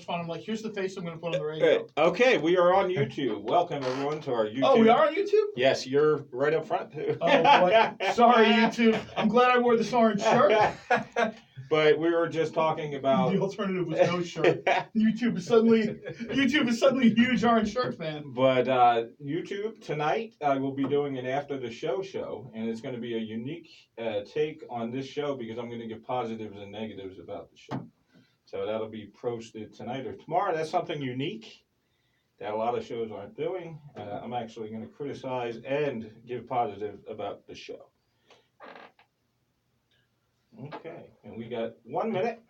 much fun. I'm like, here's the face I'm going to put on the radio. Okay, we are on YouTube. Welcome, everyone, to our YouTube. Oh, we are on YouTube? Yes, you're right up front, too. Oh, boy. Sorry, YouTube. I'm glad I wore this orange shirt. But we were just talking about... The alternative was no shirt. YouTube is suddenly a huge orange shirt fan. But YouTube, tonight, I will be doing an after the show, and it's going to be a unique take on this show because I'm going to give positives and negatives about the show. So that'll be posted tonight or tomorrow. That's something unique that a lot of shows aren't doing. I'm actually going to criticize and give positive about the show. Okay, and we got 1 minute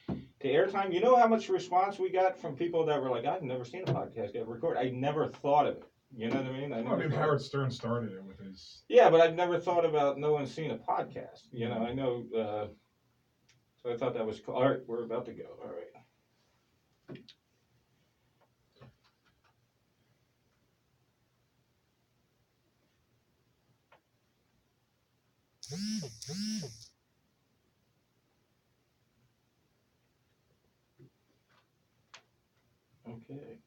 to airtime. You know how much response we got from people that were like, I've never seen a podcast get recorded. I never thought of it. You know what I mean? I mean, Howard Stern started it with his... Yeah, but I've never thought about no one's seen a podcast. You know, I know... So I thought that was cool. All right, we're about to go. All right. Okay.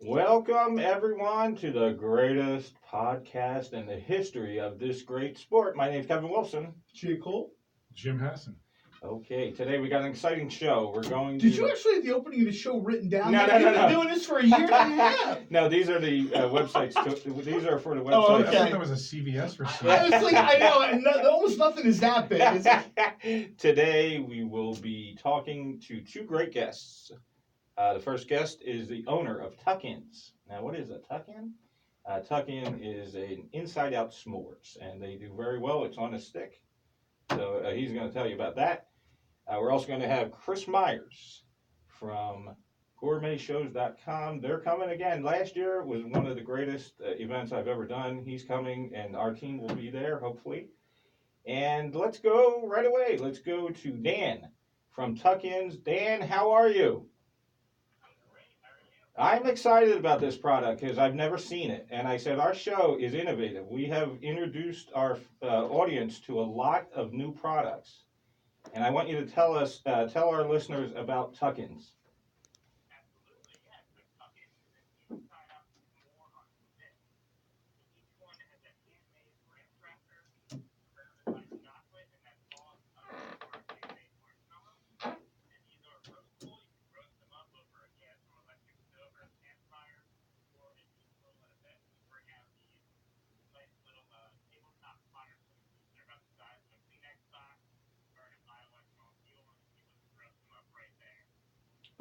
Welcome, everyone, to the greatest podcast in the history of this great sport. My name's Kevin Wilson. Jay Cole. Jim Hassan. Okay, today we got an exciting show. We're going to... Did you actually have the opening of the show written down? No. You've been doing this for a year and a half. No, these are the websites. These are for the websites. Oh, I okay. thought that was a CVS receipt. I was like, I know, and almost nothing is that big. It's like, Today we will be talking to two great guests. The first guest is the owner of Tuck-Ins. Now, what is a Tuck-In? Tuck-In is an inside-out s'mores, and they do very well. It's on a stick. So he's going to tell you about that. We're also going to have Chris Myers from gourmetshows.com. They're coming again. Last year was one of the greatest events I've ever done. He's coming, and our team will be there, hopefully. And let's go right away. Let's go to Dan from Tuck-Ins. Dan, how are you? I'm excited about this product because I've never seen it. And I said our show is innovative. We have introduced our audience to a lot of new products. And I want you to tell our listeners about Tuck-Ins.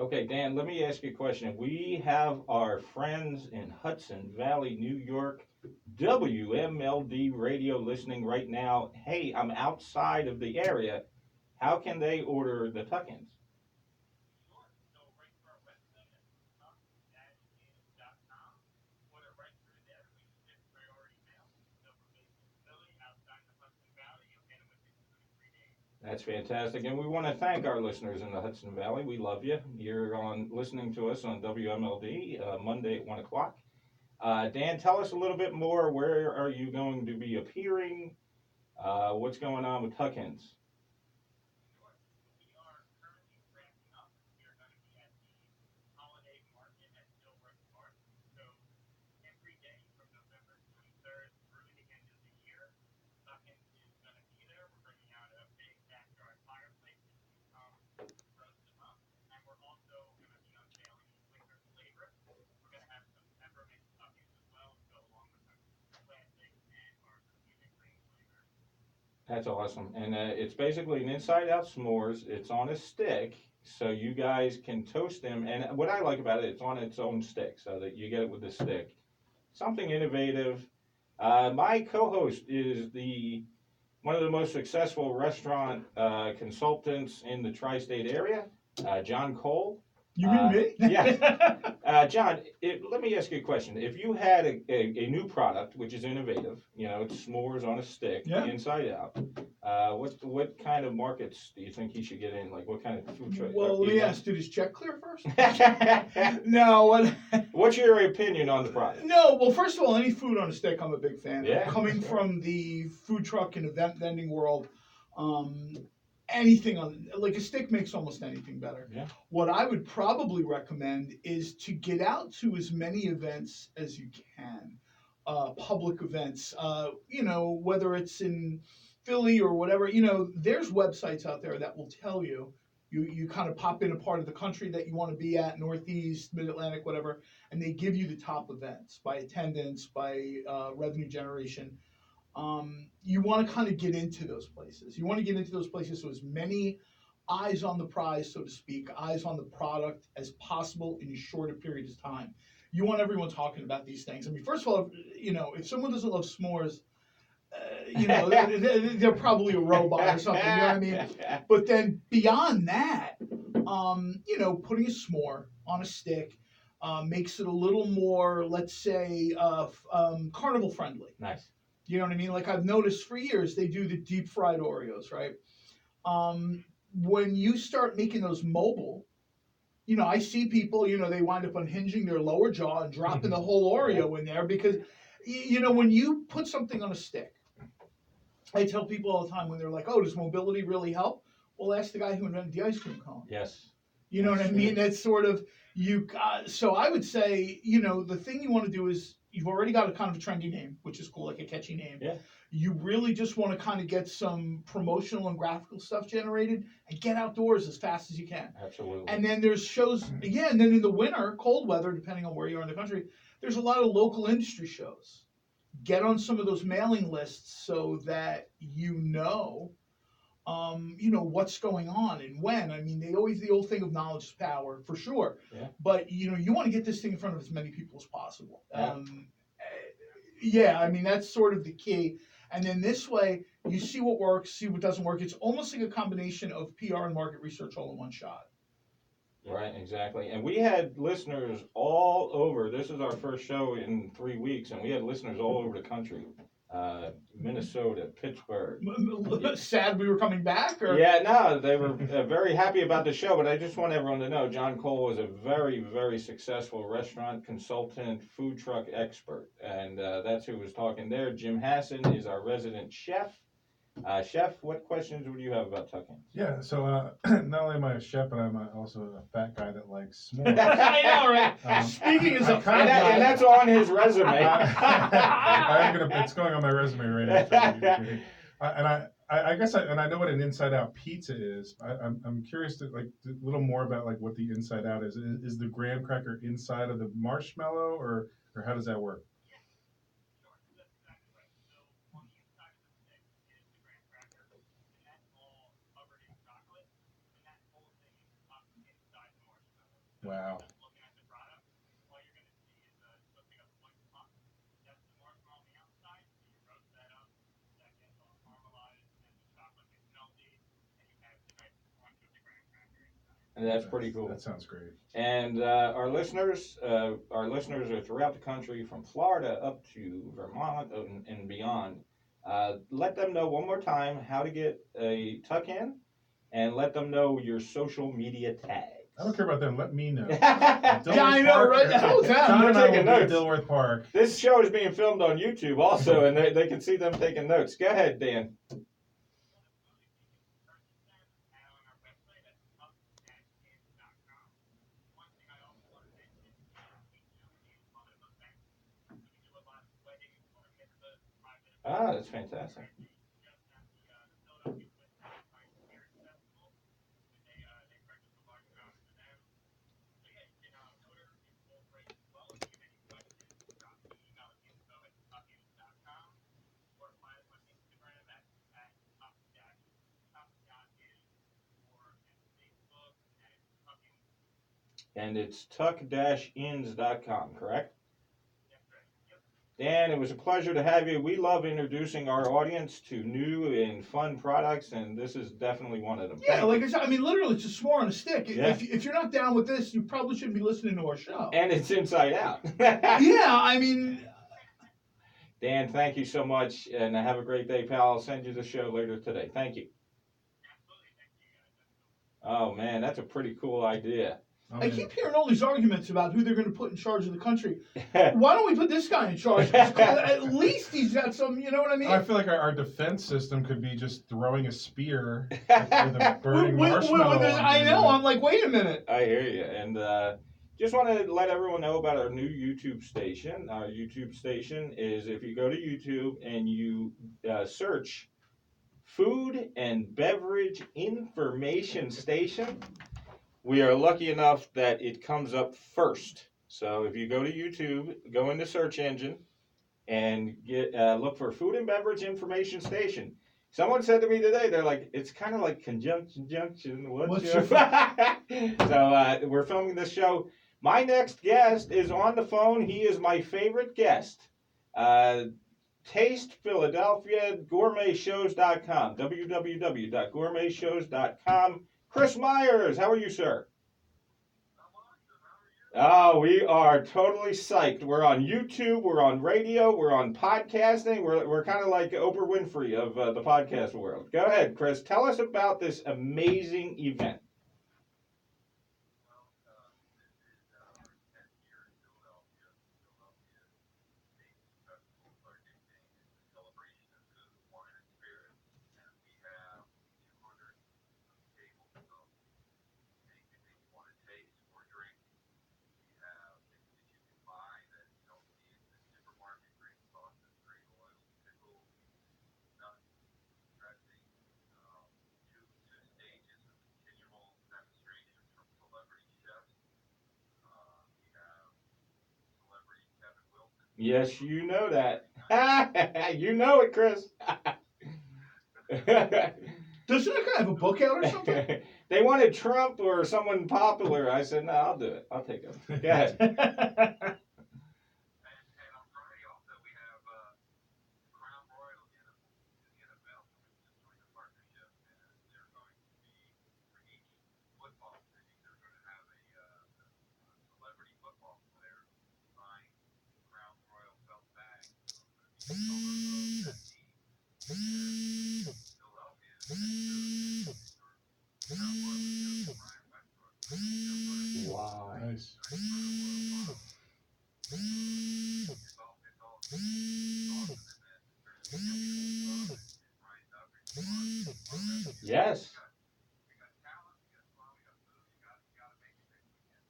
Okay, Dan, let me ask you a question. We have our friends in Hudson Valley, New York, WMLD radio listening right now. Hey, I'm outside of the area. How can they order the Tuck-Ins? That's fantastic, and we want to thank our listeners in the Hudson Valley. We love you. You're listening to us on WMLD Monday at 1 o'clock. Dan, tell us a little bit more. Where are you going to be appearing? What's going on with Tuck-Ins? That's awesome. And it's basically an inside-out s'mores. It's on a stick, so you guys can toast them. And what I like about it, it's on its own stick, so that you get it with the stick. Something innovative. My co-host is the one of the most successful restaurant consultants in the tri-state area, John Cole. You mean me? Yeah. John, let me ask you a question. If you had a new product, which is innovative, it's s'mores on a stick, Yeah. inside out, what kind of markets do you think he should get in? Like, what kind of food truck? Well, let me ask, did his check clear first? No. What's your opinion on the product? No, well, first of all, any food on a stick, I'm a big fan. Yeah. Coming from the food truck and event vending world, anything on, like a stick makes almost anything better. Yeah. What I would probably recommend is to get out to as many events as you can, public events, whether it's in Philly or whatever, there's websites out there that will tell you. You kind of pop in a part of the country that you want to be at, Northeast, Mid-Atlantic, whatever, and they give you the top events by attendance, by revenue generation. You want to kind of get into those places. You want to get into those places so as many eyes on the prize, so to speak, eyes on the product as possible in as short a period of time. You want everyone talking about these things. I mean, first of all, if someone doesn't love s'mores, they're probably a robot or something, you know what I mean? But then beyond that, putting a s'more on a stick makes it a little more, let's say, carnival friendly. Nice. You know what I mean? Like I've noticed for years, they do the deep fried Oreos, right? When you start making those mobile, I see people, they wind up unhinging their lower jaw and dropping the whole Oreo in there because, when you put something on a stick, I tell people all the time when they're like, oh, does mobility really help? Well, ask the guy who invented the ice cream cone. Yes. You know what I mean? That's sort of, so I would say, the thing you want to do is, you've already got a kind of a trendy name, which is cool, like a catchy name. Yeah. You really just want to kind of get some promotional and graphical stuff generated and get outdoors as fast as you can. Absolutely. And then there's shows, and then in the winter, cold weather, depending on where you are in the country, there's a lot of local industry shows. Get on some of those mailing lists so that what's going on and when. I mean, the old thing of knowledge is power, for sure. Yeah. But, you want to get this thing in front of as many people as possible. Yeah. I mean, that's sort of the key. And then this way, you see what works, see what doesn't work. It's almost like a combination of PR and market research all in one shot. Right, exactly. And we had listeners all over. This is our first show in 3 weeks, and we had listeners all over the country. Minnesota, Pittsburgh. Sad we were coming back? Or? Yeah, no, they were very happy about the show, but I just want everyone to know John Cole is a very, very successful restaurant consultant, food truck expert, and that's who was talking there. Jim Hassan is our resident chef. Chef, what questions would you have about Tuck-In? Yeah, so not only am I a chef, but I'm also a fat guy that likes s'mores. I know, right? Speaking as a fat guy. And that's on his resume. It's going on my resume right now. I guess I know what an inside out pizza is. I'm curious to a little more about what the inside out is. Is the graham cracker inside of the marshmallow or how does that work? Wow. And that's pretty cool. That sounds great. And our listeners are throughout the country, from Florida up to Vermont and beyond. Let them know one more time how to get a Tuck-In, and let them know your social media tags. I don't care about them. Let me know. Yeah, I know, right? The whole time. John They're and I taking will be at notes. Dilworth Park. This show is being filmed on YouTube also, and they can see them taking notes. Go ahead, Dan. Ah, that's fantastic. And it's tuck-ins.com, correct? Dan, it was a pleasure to have you. We love introducing our audience to new and fun products, and this is definitely one of them. Yeah, Thank like you. I said, I mean, literally, it's a s'more on a stick. Yeah. If you're not down with this, you probably shouldn't be listening to our show. And it's inside out. Yeah, I mean, Dan, thank you so much, and have a great day, pal. I'll send you the show later today. Thank you. Oh man, that's a pretty cool idea. Oh, I yeah. keep hearing all these arguments about who they're going to put in charge of the country. Why don't we put this guy in charge? At least he's got some, you know what I mean? I feel like our defense system could be just throwing a spear with a burning marshmallow. I know. I'm like, wait a minute. I hear you, and just want to let everyone know about our new YouTube station. Our YouTube station is, if you go to YouTube and you search Food and Beverage Information Station, we are lucky enough that it comes up first. So if you go to YouTube, go in the search engine, and get look for Food and Beverage Information Station. Someone said to me today, they're like, it's kind of like Conjunction Junction. What's your... So we're filming this show. My next guest is on the phone. He is my favorite guest. Taste Philadelphia, gourmetshows.com, www.gourmetshows.com. Chris Myers, how are you, sir? Oh, we are totally psyched. We're on YouTube, we're on radio, we're on podcasting. We're kind of like Oprah Winfrey of the podcast world. Go ahead, Chris. Tell us about this amazing event. Yes, you know that. You know it, Chris. Doesn't that guy have a book out or something? They wanted Trump or someone popular. I said, no, I'll do it. I'll take it. Go ahead. Wow. Nice. Yes.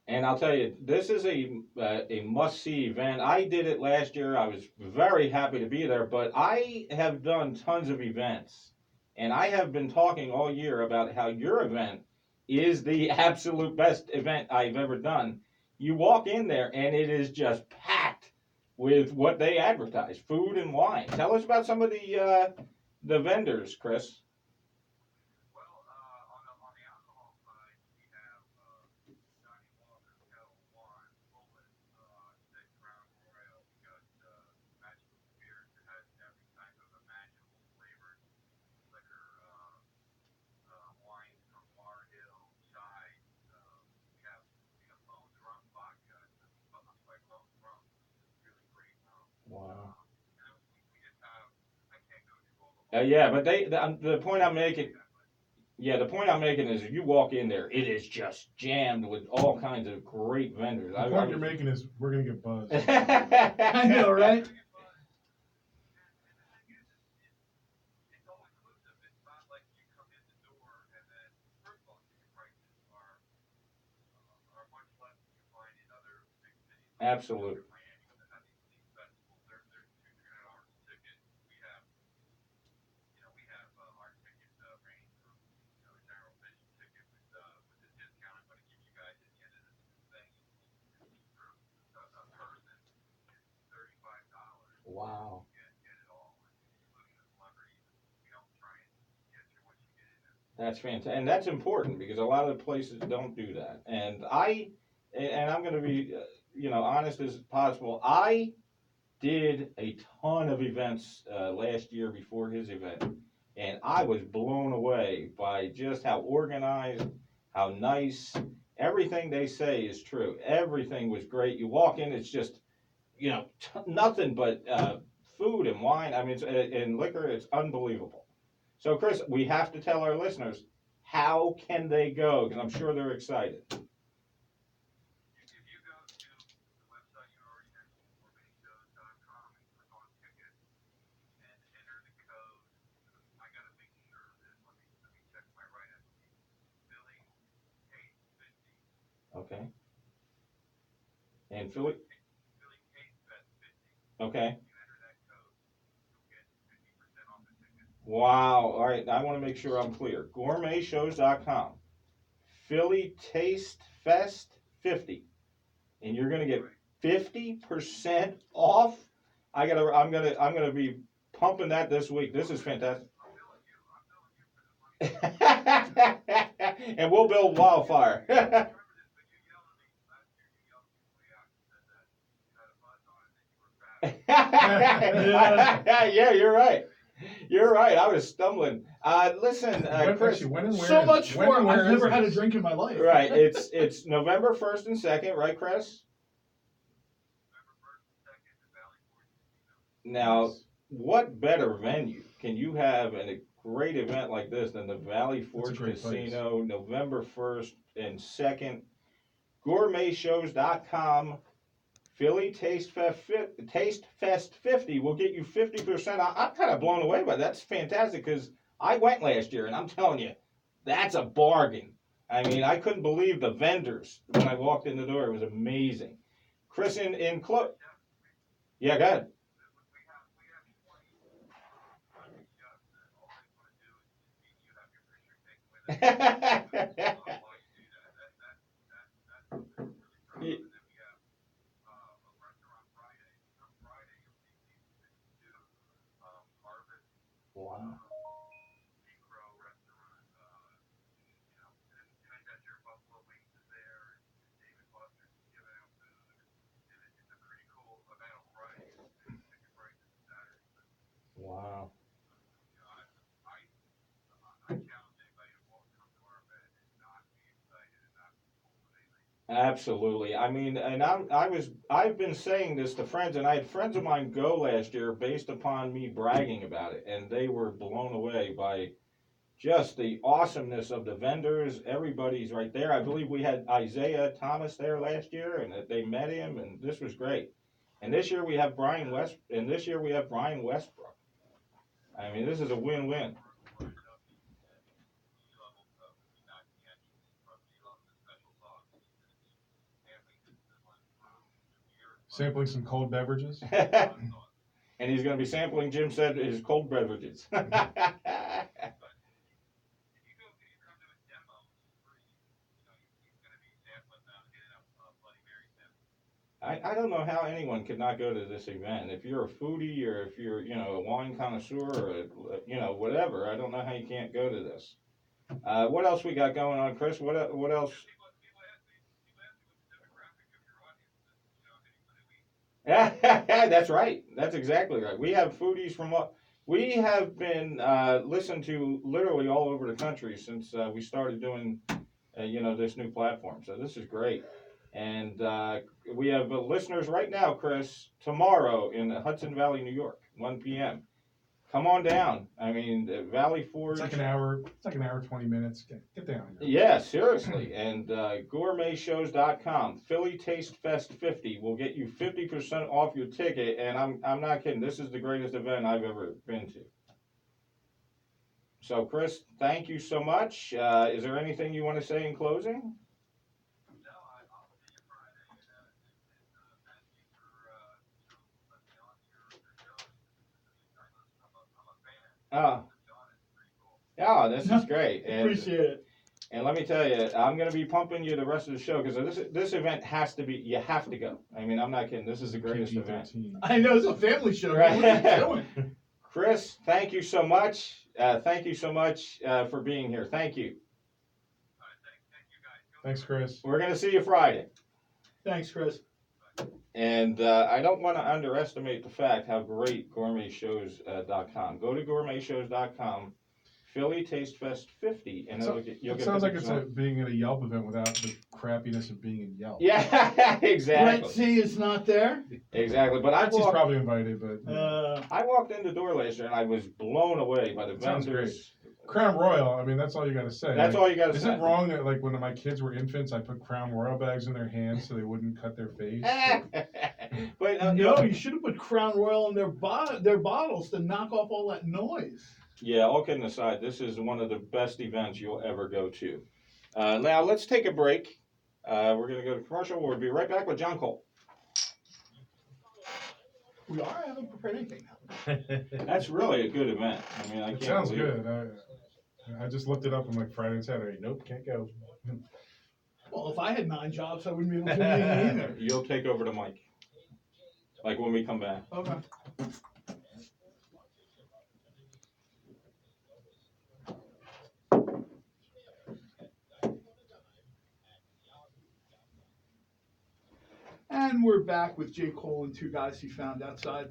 And I'll tell you, this is a must-see event. I did it last year. I was very happy to be there, but I have done tons of events, and I have been talking all year about how your event is the absolute best event I've ever done. You walk in there, and it is just packed with what they advertise, food and wine. Tell us about some of the vendors, Chris. Wow. Yeah, but the point I'm making. Yeah, the point I'm making is if you walk in there, it is just jammed with all kinds of great vendors. The point you're making is we're gonna get buzzed. I know, right? Absolutely. Wow. That's fantastic, and that's important because a lot of the places don't do that. And I'm going to be, honest as possible. I did a ton of events last year before his event, and I was blown away by just how organized, how nice. Everything they say is true. Everything was great. You walk in, it's just, nothing but food and wine. I mean, and liquor. It's unbelievable. So, Chris, we have to tell our listeners, how can they go? Because I'm sure they're excited. Okay. And Philly. Okay. Wow. All right. I want to make sure I'm clear. Gourmetshows.com. Philly Taste Fest 50. And you're going to get 50% off. I'm gonna be pumping that this week. This is fantastic. And we'll build wildfire. Yeah, you're right. You're right. I was stumbling. Listen, Chris. When and where So is- much when for and where I've is never had a this? drink in my life. Right. It's November 1st and 2nd, right, Chris? Now, what better venue can you have in a great event like this than the Valley Forge great place. Casino, November 1st and 2nd? Gourmetshows.com. Philly Taste Fest 50 will get you 50%. I'm kind of blown away by that. That's fantastic because I went last year and I'm telling you, that's a bargain. I mean, I couldn't believe the vendors when I walked in the door. It was amazing. Chris, in close. Yeah, go ahead. Wow. Wow. Absolutely. I mean, and I've been saying this to friends, and I had friends of mine go last year based upon me bragging about it, and they were blown away by just the awesomeness of the vendors. Everybody's right there. I believe we had Isaiah Thomas there last year, and that they met him, and this was great. And this year we have Brian Westbrook. I mean, this is a win-win. Sampling some cold beverages. And he's going to be sampling, Jim said, his cold beverages. I don't know how anyone could not go to this event. If you're a foodie or if you're, a wine connoisseur or, whatever, I don't know how you can't go to this. What else we got going on, Chris? What else? That's right. That's exactly right. We have foodies we have been listened to literally all over the country since we started doing, this new platform. So this is great. And we have listeners right now, Chris, tomorrow in Hudson Valley, New York, 1 p.m. Come on down. I mean, Valley Forge. It's like an hour, 20 minutes. Get down here. Yeah, seriously. And gourmetshows.com. Philly Taste Fest 50 will get you 50% off your ticket. And I'm not kidding. This is the greatest event I've ever been to. So, Chris, thank you so much. Is there anything you want to say in closing? Oh, yeah, this is great. And, Appreciate it. and let me tell you, I'm going to be pumping you the rest of the show because this event you have to go. I mean, I'm not kidding. This is the greatest event. I know, it's a family show. Right. What are you doing? Chris, thank you so much. Thank you so much for being here. Thank you. Thanks, Chris. We're going to see you Friday. Thanks, Chris. And I don't want to underestimate the fact how great gourmetshows.com. Go to gourmetshows.com, Philly Taste Fest 50, and So- you'll It get sounds 50% like it's being at a Yelp event without the crappiness of being in Yelp. Yeah, Brent exactly. C is not there. Exactly. But Betsy's probably invited, but I walked in the door last year and I was blown away by the It sounds vendors. Crown Royal. I mean, that's all you got to say. That's Like, all you got to Is say. it wrong that like when my kids were infants, I put Crown Royal bags in their hands so they wouldn't cut their face? But No, you should have put Crown Royal in their bottles to knock off all that noise. yeah, all kidding aside, this is one of the best events you'll ever go to. Now let's take a break. We're going to go to commercial. We'll be right back with John Cole. I haven't prepared anything. That's really a good event. I mean, I It can't sounds believe it. good. I just looked it up. I'm like Friday and Saturday. Nope, can't go. Well, if I had 9 jobs, I wouldn't be able to do anything either. You'll take over the mic. Like when we come back. Okay. And we're back with J. Cole and 2 guys he found outside